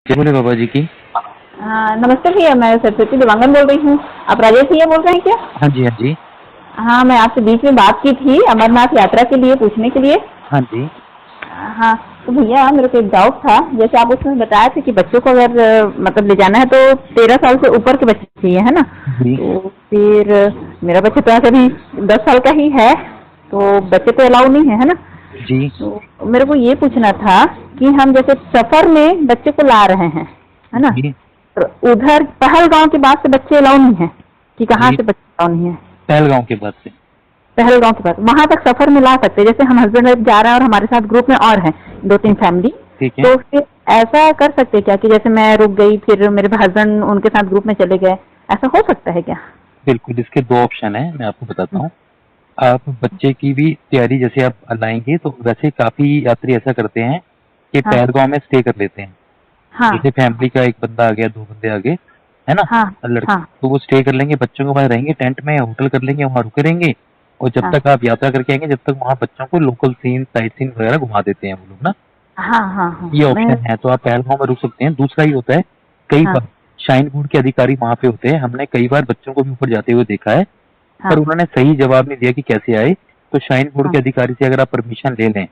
क्या बोले बाबा जी की। हाँ नमस्ते भैया, मैं सरस्वती दिवांगन बोल रही हूँ। आप राजेश भैया बोल रहे हैं क्या? हाँ जी हाँ जी। हाँ, मैं आपसे बीच में बात की थी अमरनाथ यात्रा के लिए पूछने के लिए। हाँ जी हाँ, तो भैया मेरे को एक डाउट था। जैसे आप उसमें बताया थे कि बच्चों को अगर मतलब ले जाना है तो 13 साल से ऊपर के बच्चे चाहिए, है ना? जी तो फिर मेरा बच्चा तो अभी 10 साल का ही है, तो बच्चे तो अलाउ नहीं है ना? जी तो मेरे को ये पूछना था कि हम जैसे सफर में बच्चे को ला रहे हैं, है ना? जी तो उधर पहलगांव के बाद से बच्चे अलाउ नहीं है कि कहाँ जी। से बच्चे अलाउ नहीं है? पहलगांव के बाद से। पहलगांव के बाद वहां तक सफर में ला सकते हैं। जैसे हम हस्बैंड वाइफ जा रहे हैं और हमारे साथ ग्रुप में और हैं 2-3 फैमिली, ठीक है। तो फिर ऐसा कर सकते हैं क्या कि जैसे मैं रुक गई फिर मेरे हस्बैंड उनके साथ ग्रुप में चले गए, ऐसा हो सकता है क्या? बिल्कुल, इसके दो ऑप्शन है, मैं आपको बताता हूँ। आप बच्चे की भी तैयारी जैसे आप लाएंगे तो वैसे काफी यात्री ऐसा करते हैं कि हाँ पहलगांव में स्टे कर लेते हैं। हाँ जैसे फैमिली का एक बंदा आ गया, दो बंदे आ गए, है ना, हाँ लड़के, हाँ तो वो स्टे कर लेंगे, बच्चों के पास रहेंगे, टेंट में होटल कर लेंगे, वहाँ रुके रहेंगे। और जब हाँ तक आप यात्रा करके आएंगे, जब तक वहाँ बच्चों को लोकल सीन, साइट सीन वगैरह घुमा देते हैं वो लोग ना। हाँ हाँ हाँ ये मैं ऑप्शन है, तो आप पहलगांव में रुक सकते हैं। दूसरा ही होता है, कई हाँ बार शाइन बोर्ड के अधिकारी वहाँ पे होते हैं, हमने कई बार बच्चों को भी ऊपर जाते हुए देखा है, हाँ पर उन्होंने सही जवाब नहीं दिया कि कैसे आए। तो शाइन बोर्ड हाँ के अधिकारी से अगर आप परमिशन ले लें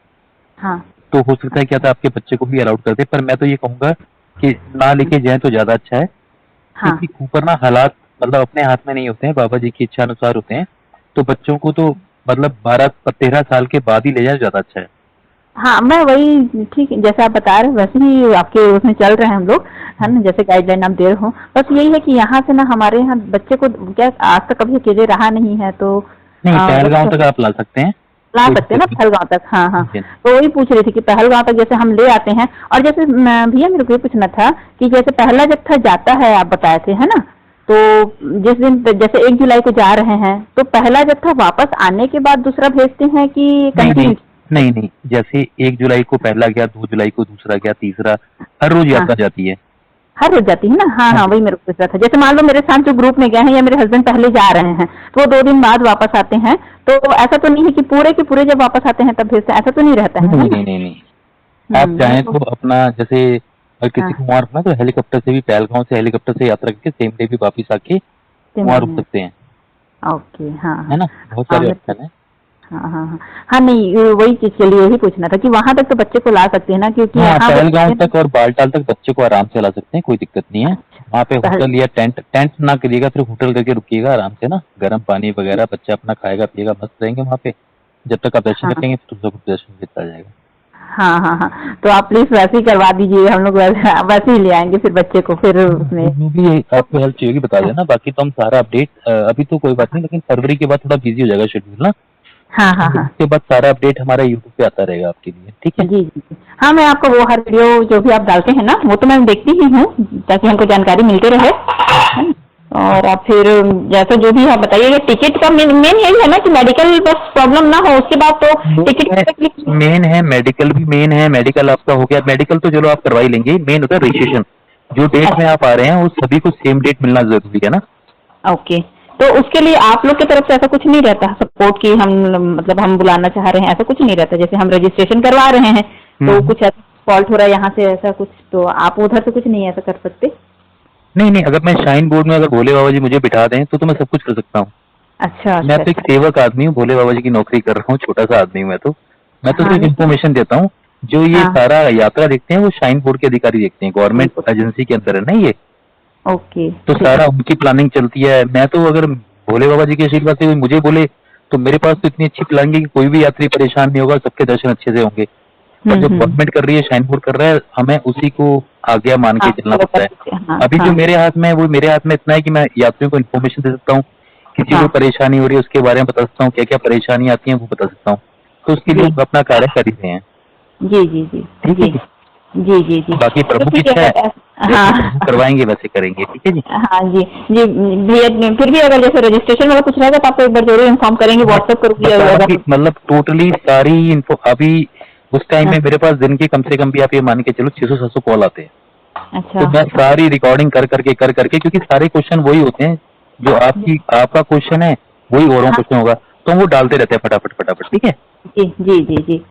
हाँ। तो हो सकता है क्या था आपके बच्चे को भी अलाउड कर दे। पर मैं तो ये कहूंगा कि ना लेके जाए तो ज्यादा अच्छा है, हाँ क्योंकि ऊपर ना हालात मतलब अपने हाथ में नहीं होते हैं, बाबा जी की इच्छा अनुसार होते हैं। तो बच्चों को तो मतलब 12-13 साल के बाद ही ले जाए, ज्यादा अच्छा है। हाँ, मैं वही ठीक है, जैसे आप बता रहे हैं वैसे ही आपके उसमें चल रहे हैं हम लोग, है ना? जैसे गाइडलाइन आप दे रहे हो, बस यही है कि यहाँ से ना हमारे यहाँ बच्चे को क्या आज तक कभी अकेले रहा नहीं है, तो नहीं, पहलगांव बस तक आप ला सकते हैं, ला कोई सकते हैं दिक्कत ना नहीं। पहलगांव तक? हाँ हाँ। जी तो वही पूछ रही थी कि पहलगांव तक जैसे हम ले आते हैं, और जैसे भैया मेरे को ये पूछना था कि जैसे पहला जत्था जाता है आप बताए थे, है ना? तो जिस दिन जैसे 1 जुलाई को जा रहे हैं तो पहला जत्था वापस आने के बाद दूसरा भेजते हैं कि नहीं नहीं कंटिन्यू? नहीं नहीं, जैसे 1 जुलाई को पहला गया, 2 जुलाई को दूसरा गया, तीसरा, हर रोज हाँ, यात्रा जाती है। हर रोज जाती है ना? हाँ हाँ हाँ, जी। वही मेरे को पूछ रहा था। जैसे मान लो मेरे साथ जो ग्रुप में गए हैं या मेरे हस्बैंड पहले जा रहे हैं तो वो 2 दिन बाद वापस आते हैं, तो ऐसा तो नहीं है कि पूरे के पूरे जब वापस आते हैं तब भेजते हैं, ऐसा तो नहीं रहता है नहीं ना? नहीं नहीं नहीं, आप मैं चाहें तो तो अपना जैसे अगर किसी हाँ को वहाँ रुकना है, तो हेलीकॉप्टर से भी, पहलगांव से हेलीकॉप्टर से यात्रा करके सेम डे भी वापिस आके सेम वहाँ डे रुक में। सकते हैं। ओके, हाँ है हाँ ना, बहुत हाँ सारे मेरे ऑप्शन है। हाँ हाँ हाँ हाँ, नहीं वही चीज के लिए यही पूछना था कि वहां तक तो बच्चे को ला सकते हैं ना, क्योंकि हाँ, यहाँ पहलगांव बच्चे तक और बालटाल तक बच्चे को आराम से ला सकते हैं, कोई दिक्कत नहीं है। वहाँ पे पहल होटल या टेंट, टेंट ना करिएगा, फिर होटल करके रुकिएगा आराम से ना, गर्म पानी वगैरह, बच्चा अपना खाएगा पिएगा, मस्त रहेंगे वहाँ पे। जब तक आप दर्शन हाँ करेंगे फिर उसको दर्शन देता जाएगा। हाँ हाँ हाँ, तो आप प्लीज वैसे ही करवा दीजिए, हम लोग वैसे वैसे ही ले आएंगे फिर बच्चे को फिर उसमें। जो भी आपको हेल्प चाहिए होगी बता देना, बाकी तो हम सारा अपडेट, अभी तो कोई बात नहीं, लेकिन फरवरी के बाद थोड़ा बिजी हो जाएगा शेड्यूल ना। हाँ हाँ हाँ उसके बाद सारा अपडेट हमारा यूट्यूब पे आता रहेगा आपके लिए, ठीक है। जी जी जी। हाँ, मैं आपका वो हर वीडियो जो भी आप डालते हैं ना वो तो मैं देखती ही हूँ, ताकि हमको जानकारी मिलती रहे, है ना? और आप फिर जैसा जो भी आप बताइएगा। टिकट का मेन मेन यही है ना कि मेडिकल बस प्रॉब्लम ना हो, उसके बाद तो टिकट। मेन है मेडिकल भी, मेन है मेडिकल आपका हो गया, मेडिकल तो चलो आप करवा ही लेंगे, मेन होता है रजिस्ट्रेशन। जो डेट में आप आ रहे हैं वो सभी को सेम डेट मिलना जरूरी है ना। ओके, तो उसके लिए आप लोग की तरफ से ऐसा कुछ नहीं रहता सपोर्ट कि हम मतलब हम बुलाना चाह रहे हैं, ऐसा कुछ नहीं रहता? जैसे हम रजिस्ट्रेशन करवा रहे हैं तो हम्म। कुछ ऐसा फॉल्ट हो रहा है यहाँ से ऐसा कुछ, तो आप उधर से कुछ नहीं ऐसा कर सकते? नहीं नहीं, अगर मैं शाइन बोर्ड में अगर भोले बाबा जी मुझे बिठा दें तो मैं सब कुछ कर सकता हूँ। अच्छा मैं अच्छा तो एक अच्छा। सेवक आदमी हूँ, भोले बाबा जी की नौकरी कर रहा हूँ, छोटा सा आदमी हूँ मैं तो हाँ सिर्फ नहीं। इन्फॉर्मेशन देता हूँ। जो ये हाँ सारा यात्रा देखते हैं वो शाइन बोर्ड के अधिकारी देखते हैं, गवर्नमेंट बिल्कुल। एजेंसी के अंदर है ना ये। ओके तो ठीक है। सारा उनकी प्लानिंग चलती है। मैं तो अगर भोले बाबा जी के आशीर्वाद से कोई मुझे बोले तो मेरे पास तो इतनी अच्छी प्लानिंग है कि कोई भी यात्री परेशान नहीं होगा, सबके दर्शन अच्छे से होंगे। पर जो हम्म। गवर्नमेंट कर रही है, शाइन बोर्ड कर रहा है, हमें उसी को आज्ञा मान के हाँ चलना फॉलो कर पड़ता है। लीजिए, हाँ अभी जो हाँ मेरे हाथ में है वो मेरे हाथ में इतना है कि मैं यात्रियों को इन्फॉर्मेशन दे सकता हूँ, किसी को हाँ। परेशानी हो रही है उसके बारे में बता सकता हूँ, क्या क्या परेशानी आती है वो बता सकता हूँ। तो उसके लिए जी हम अपना कार्य कर ही रहे हैं। जी जी जी ठीक है जी जी। जी जी जी। बाकी तो प्रभु की ठीक इच्छा है। है, जैसे प्रभु हाँ करवाएंगे वैसे करेंगे, ठीक है जी। हाँ जी जी भैया, फिर भी अगर जैसे रजिस्ट्रेशन वाला कुछ रहेगा तो आपको एक बार जरूर इन्फॉर्म करेंगे, मैं व्हाट्सएप करूँगी बता रहा हूँ कि अगर। मतलब टोटली सारी इन्फो अभी उस टाइम में हाँ, मेरे पास दिन के कम से कम भी आप ये मान के चलो 600-700 कॉल आते हैं। अच्छा। तो मैं सारी रिकॉर्डिंग कर करके क्योंकि सारे क्वेश्चन वही होते हैं, जो आपकी आपका क्वेश्चन है वही औरों हाँ क्वेश्चन होगा, तो हम वो डालते रहते हैं फटाफट फटाफट, ठीक है। जी जी जी जी।